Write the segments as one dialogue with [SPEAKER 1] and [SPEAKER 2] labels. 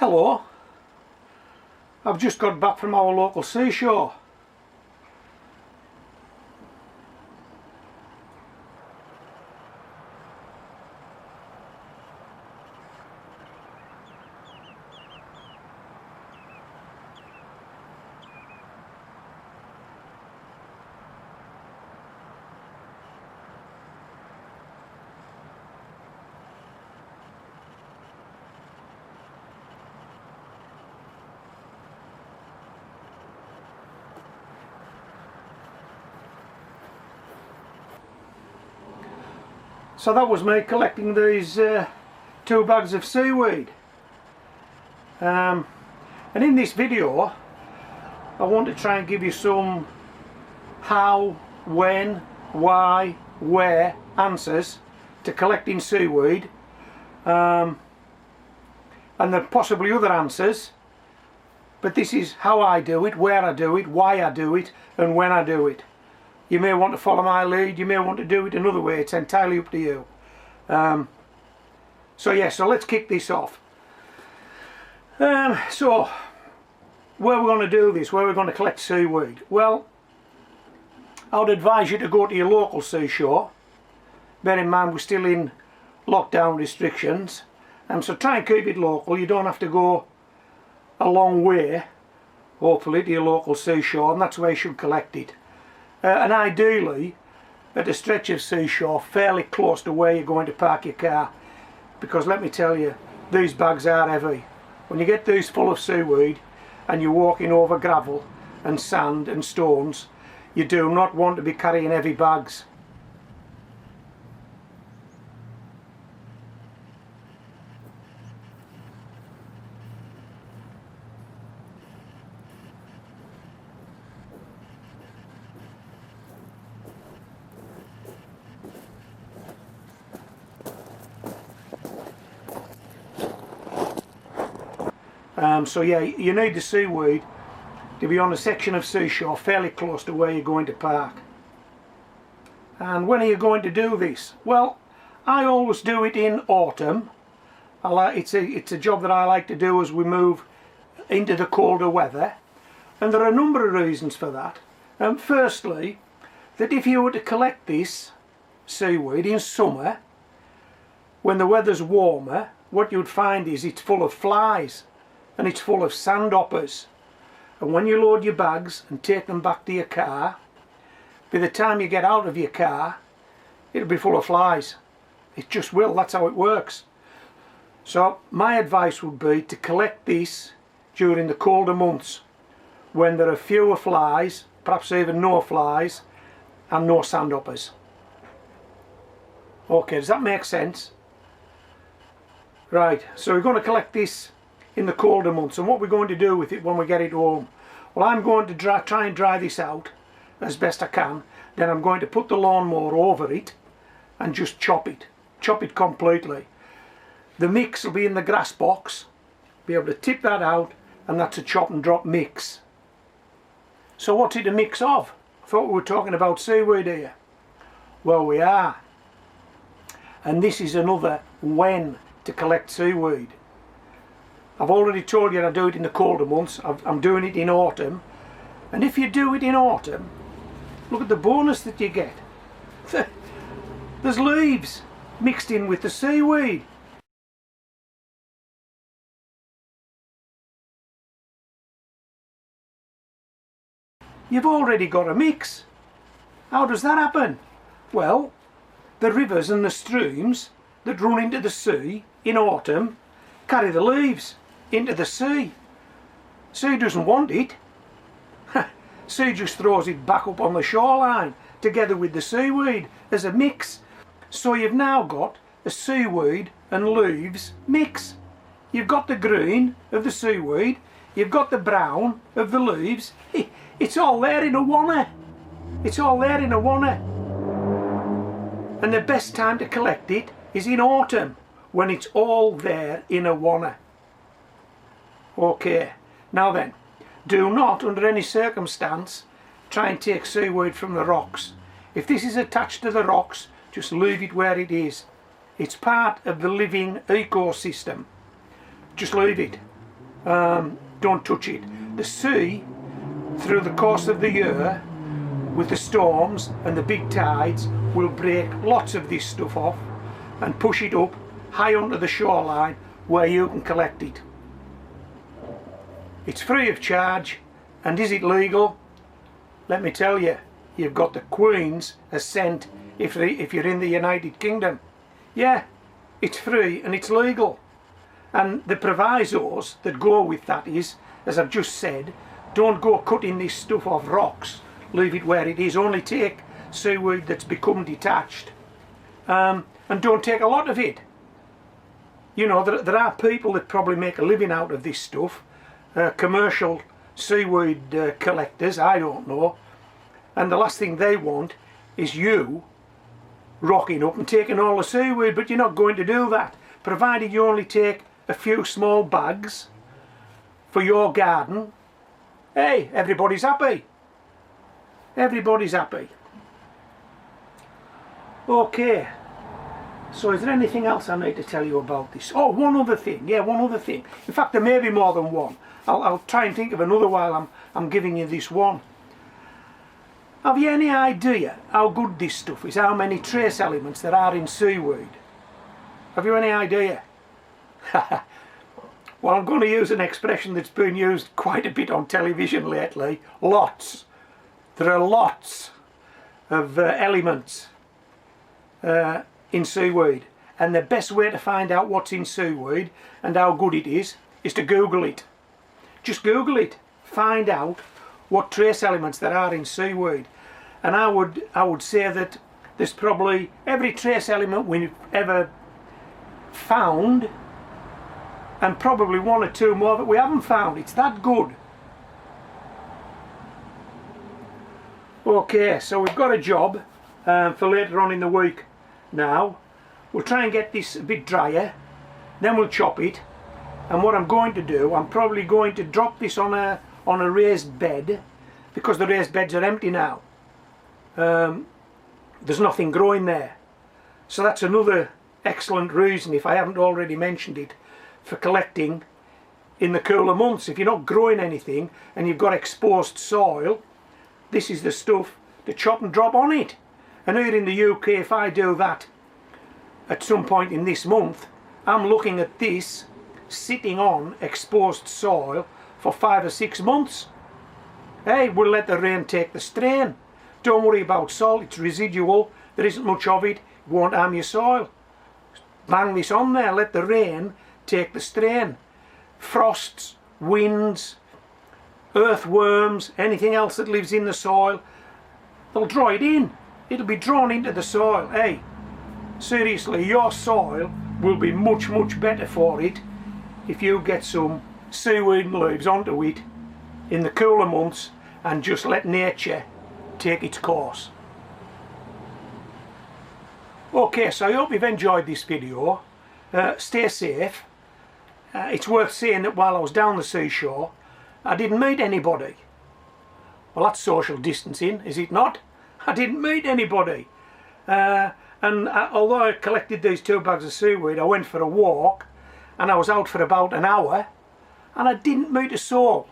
[SPEAKER 1] Hello, I've just got back from our local seashore. So that was me collecting these 2 bags of seaweed, and in this video I want to try and give you some how, when, why, where answers to collecting seaweed, and there are possibly other answers, but this is how I do it, where I do it, why I do it, and when I do it. You may want to follow my lead, you may want to do it another way, it's entirely up to you. So let's kick this off. So, where we're going to do this, where we're going to collect seaweed? Well, I would advise you to go to your local seashore. Bear in mind we're still in lockdown restrictions, so try and keep it local. You don't have to go a long way, hopefully, to your local seashore, and that's where you should collect it. And ideally at a stretch of seashore fairly close to where you're going to park your car, because let me tell you, these bags are heavy. When you get these full of seaweed and you're walking over gravel and sand and stones, you do not want to be carrying heavy bags. So yeah, you need the seaweed to be on a section of seashore fairly close to where you're going to park. And when are you going to do this? Well, I always do it in autumn. It's a job that I like to do as we move into the colder weather, and there are a number of reasons for that. Firstly, that if you were to collect this seaweed in summer, when the weather's warmer, what you'd find is it's full of flies and it's full of sandhoppers, and when you load your bags and take them back to your car, by the time you get out of your car it'll be full of flies. It just will, that's how it works. So my advice would be to collect this during the colder months when there are fewer flies, perhaps even no flies, and no sandhoppers. Okay, does that make sense? Right, so we're going to collect this in the colder months, and what we're going to do with it when we get it home, well, I'm going to try and dry this out as best I can. Then I'm going to put the lawnmower over it and just chop it completely. The mix will be in the grass box, be able to tip that out, and that's a chop and drop mix. So what's it a mix of? I thought we were talking about seaweed here. Well, we are, and this is another when to collect seaweed. I've already told you I do it in the colder months. I'm doing it in autumn, and if you do it in autumn, look at the bonus that you get. There's leaves mixed in with the seaweed. You've already got a mix. How does that happen? Well, the rivers and the streams that run into the sea in autumn carry the leaves into the sea. Sea doesn't want it. Sea just throws it back up on the shoreline together with the seaweed as a mix. So you've now got a seaweed and leaves mix. You've got the green of the seaweed, you've got the brown of the leaves. It's all there in a wanna. It's all there in a wanna. And the best time to collect it is in autumn, when it's all there in a wanna. Okay, now then, do not under any circumstance try and take seaweed from the rocks. If this is attached to the rocks, just leave it where it is. It's part of the living ecosystem. Just leave it. don't touch it. The sea, through the course of the year, with the storms and the big tides, will break lots of this stuff off and push it up high onto the shoreline where you can collect it. It's free of charge, and is it legal? Let me tell you, you've got the Queen's assent if you're in the United Kingdom. Yeah, it's free and it's legal. And the provisos that go with that is, as I've just said, don't go cutting this stuff off rocks, leave it where it is, only take seaweed that's become detached, and don't take a lot of it. You know, there are people that probably make a living out of this stuff, commercial seaweed collectors, I don't know, and the last thing they want is you rocking up and taking all the seaweed, but you're not going to do that, provided you only take a few small bags for your garden. Hey, everybody's happy. Everybody's happy. Okay, so is there anything else I need to tell you about this? Oh, one other thing. Yeah, one other thing. In fact, there may be more than one. I'll try and think of another while I'm giving you this one. Have you any idea how good this stuff is? How many trace elements there are in seaweed? Have you any idea? Well, I'm going to use an expression that's been used quite a bit on television lately. Lots. There are lots of elements in seaweed, and the best way to find out what's in seaweed and how good it is to Google it. Just Google it. Find out what trace elements there are in seaweed, and I would say that there's probably every trace element we've ever found, and probably one or two more that we haven't found. It's that good. Okay, so we've got a job for later on in the week. Now we'll try and get this a bit drier, then we'll chop it, and what I'm going to do, I'm probably going to drop this on a raised bed, because the raised beds are empty now. There's nothing growing there, so that's another excellent reason, if I haven't already mentioned it, for collecting in the cooler months. If you're not growing anything and you've got exposed soil, this is the stuff to chop and drop on it. And here in the UK, if I do that at some point in this month, I'm looking at this sitting on exposed soil for 5 or 6 months. Hey, we'll let the rain take the strain. Don't worry about salt, it's residual, there isn't much of it, it won't harm your soil. Bang this on there, let the rain take the strain. Frosts, winds, earthworms, anything else that lives in the soil, they'll draw it in. It'll be drawn into the soil. Hey, seriously, your soil will be much, much better for it if you get some seaweed and leaves onto it in the cooler months and just let nature take its course. Okay, so I hope you've enjoyed this video. Stay safe. It's worth saying that while I was down the seashore, I didn't meet anybody. Well, that's social distancing, is it not? I didn't meet anybody. Although I collected these 2 bags of seaweed, I went for a walk and I was out for about an hour and I didn't meet a soul.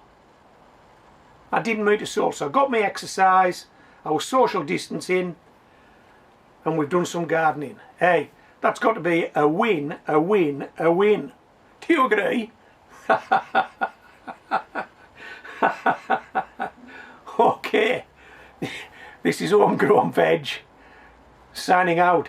[SPEAKER 1] I didn't meet a soul. So I got my exercise, I was social distancing, and we've done some gardening. Hey, that's got to be a win, a win, a win. Do you agree? Okay, this is Homegrown Veg, signing out.